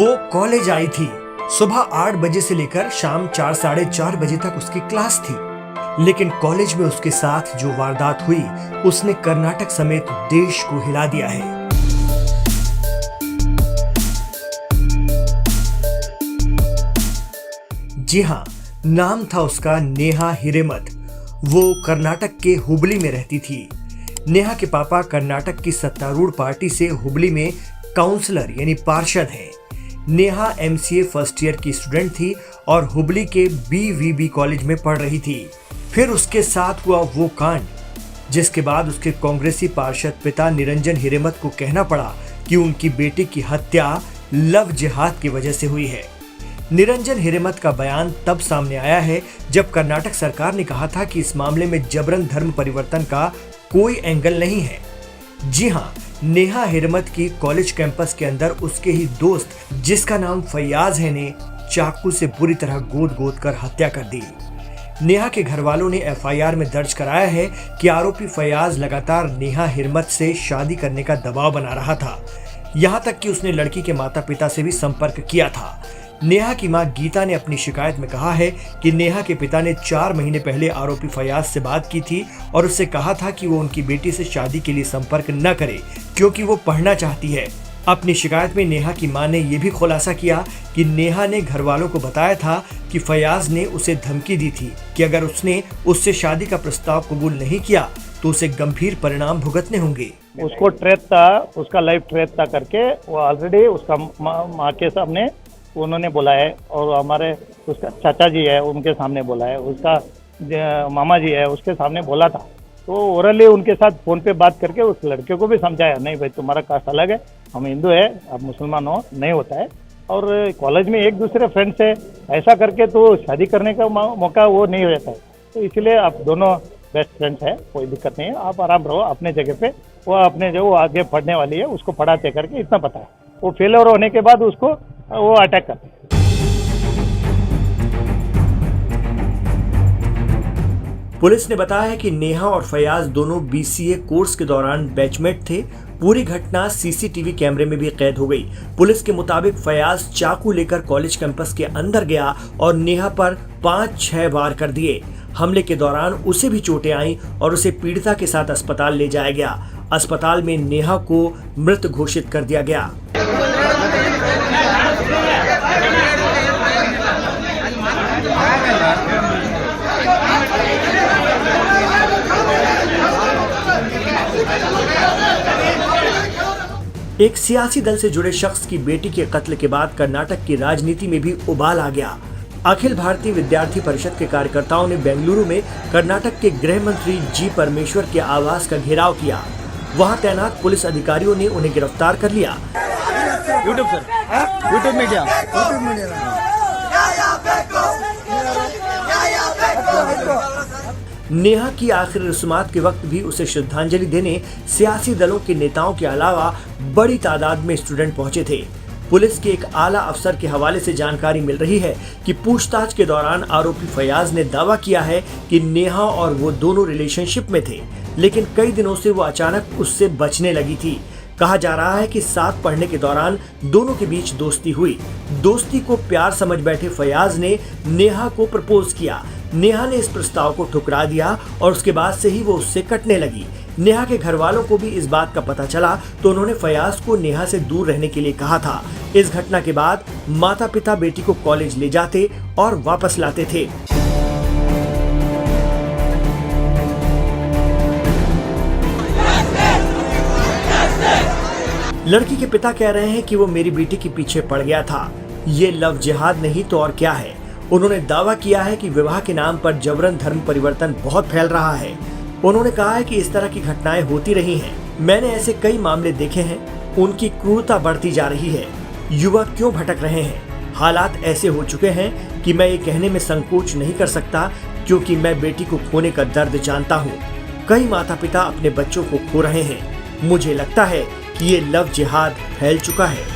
वो कॉलेज आई थी। सुबह 8 बजे से लेकर शाम 4 साढ़े 4 बजे तक उसकी क्लास थी। लेकिन कॉलेज में उसके साथ जो वारदात हुई उसने कर्नाटक समेत देश को हिला दिया है। जी हाँ, नाम था उसका नेहा हिरेमठ। वो कर्नाटक के हुबली में रहती थी। नेहा के पापा कर्नाटक की सत्तारूढ़ पार्टी से हुबली में काउंसलर यानी पार्षद हैं। नेहा एमसीए फर्स्ट ईयर की स्टूडेंट थी और हुबली के बीवीबी कॉलेज में पढ़ रही थी। फिर उसके साथ हुआ वो कांड जिसके बाद उसके कांग्रेसी पार्षद पिता निरंजन हिरेमठ को कहना पड़ा कि उनकी बेटी की हत्या लव जिहाद की वजह से हुई है। निरंजन हिरेमठ का बयान तब सामने आया है जब कर्नाटक सरकार ने कहा था कि इस मामले में जबरन धर्म परिवर्तन का कोई एंगल नहीं है। जी हाँ, नेहा हिरेमठ की कॉलेज कैंपस के अंदर उसके ही दोस्त जिसका नाम फैयाज है ने चाकू से बुरी तरह गोद कर हत्या कर दी। नेहा के घर वालों ने एफआईआर में दर्ज कराया है कि आरोपी फैयाज लगातार नेहा हिरेमठ से शादी करने का दबाव बना रहा था। यहाँ तक कि उसने लड़की के माता पिता से भी संपर्क किया था। नेहा की मां गीता ने अपनी शिकायत में कहा है कि नेहा के पिता ने 4 महीने पहले आरोपी फैयाज से बात की थी और उससे कहा था कि वो उनकी बेटी से शादी के लिए संपर्क न करे क्योंकि वो पढ़ना चाहती है। अपनी शिकायत में नेहा की मां ने यह भी खुलासा किया कि नेहा ने घर वालों को बताया था कि फैयाज ने उसे धमकी दी थी कि अगर उसने उससे शादी का प्रस्ताव कबूल नहीं किया तो उसे गंभीर परिणाम भुगतने होंगे। उसको ट्रेप था, उसका लाइफ ट्रेप था करके वो ऑलरेडी उसका माँ के सामने उन्होंने बोला है और हमारे उसका चाचा जी है उनके सामने बोला है, उसका मामा जी है उसके सामने बोला था। तो ओरली उनके साथ फ़ोन पे बात करके उस लड़के को भी समझाया, नहीं भाई तुम्हारा कास्ट अलग है, हम हिंदू है, आप मुसलमान हो, नहीं होता है। और कॉलेज में एक दूसरे फ्रेंड से ऐसा करके तो शादी करने का मौका वो नहीं रहता है। तो इसलिए आप दोनों बेस्ट फ्रेंड्स है, कोई दिक्कत नहीं है, आप आराम रहो अपने जगह पे। वो अपने जो आगे पढ़ने वाली है उसको पढ़ाते करके इतना पता है। वो फेलियर होने के बाद उसको वो अटैक करते हैं। पुलिस ने बताया है कि नेहा और फैयाज दोनों बीसीए कोर्स के दौरान बैचमेट थे। पूरी घटना सीसीटीवी कैमरे में भी कैद हो गई। पुलिस के मुताबिक फैयाज चाकू लेकर कॉलेज कैंपस के अंदर गया और नेहा पर 5-6 वार कर दिए। हमले के दौरान उसे भी चोटें आईं और उसे पीड़िता के साथ अस्पताल ले जाया गया। अस्पताल में नेहा को मृत घोषित कर दिया गया। एक सियासी दल से जुड़े शख्स की बेटी के कत्ल के बाद कर्नाटक की राजनीति में भी उबाल आ गया। अखिल भारतीय विद्यार्थी परिषद के कार्यकर्ताओं ने बेंगलुरु में कर्नाटक के गृह मंत्री जी परमेश्वर के आवास का घेराव किया। वहां तैनात पुलिस अधिकारियों ने उन्हें गिरफ्तार कर लिया। यूट्यूब मीडिया नेहा की आखिरी रस्मात के वक्त भी उसे श्रद्धांजलि देने सियासी दलों के नेताओं के अलावा बड़ी तादाद में स्टूडेंट पहुंचे थे। पुलिस के एक आला अफसर के हवाले से जानकारी मिल रही है कि पूछताछ के दौरान आरोपी फैयाज ने दावा किया है कि नेहा और वो दोनों रिलेशनशिप में थे, लेकिन कई दिनों से वो अचानक उससे बचने लगी थी। कहा जा रहा है कि साथ पढ़ने के दौरान दोनों के बीच दोस्ती हुई। दोस्ती को प्यार समझ बैठे फैयाज ने नेहा को प्रपोज किया। नेहा ने इस प्रस्ताव को ठुकरा दिया और उसके बाद से ही वो उससे कटने लगी। नेहा के घर वालों को भी इस बात का पता चला तो उन्होंने फैयाज को नेहा से दूर रहने के लिए कहा था। इस घटना के बाद माता पिता बेटी को कॉलेज ले जाते और वापस लाते थे। लड़की के पिता कह रहे हैं कि वो मेरी बेटी के पीछे पड़ गया था। ये लव जिहाद नहीं तो और क्या है। उन्होंने दावा किया है कि विवाह के नाम पर जबरन धर्म परिवर्तन बहुत फैल रहा है। उन्होंने कहा है कि इस तरह की घटनाएं होती रही हैं। मैंने ऐसे कई मामले देखे हैं। उनकी क्रूरता बढ़ती जा रही है। युवा क्यों भटक रहे हैं? हालात ऐसे हो चुके हैं कि मैं ये कहने में संकोच नहीं कर सकता क्योंकि मैं बेटी को खोने का दर्द जानता हूँ। कई माता पिता अपने बच्चों को खो रहे हैं। मुझे लगता है कि ये लव जिहाद फैल चुका है।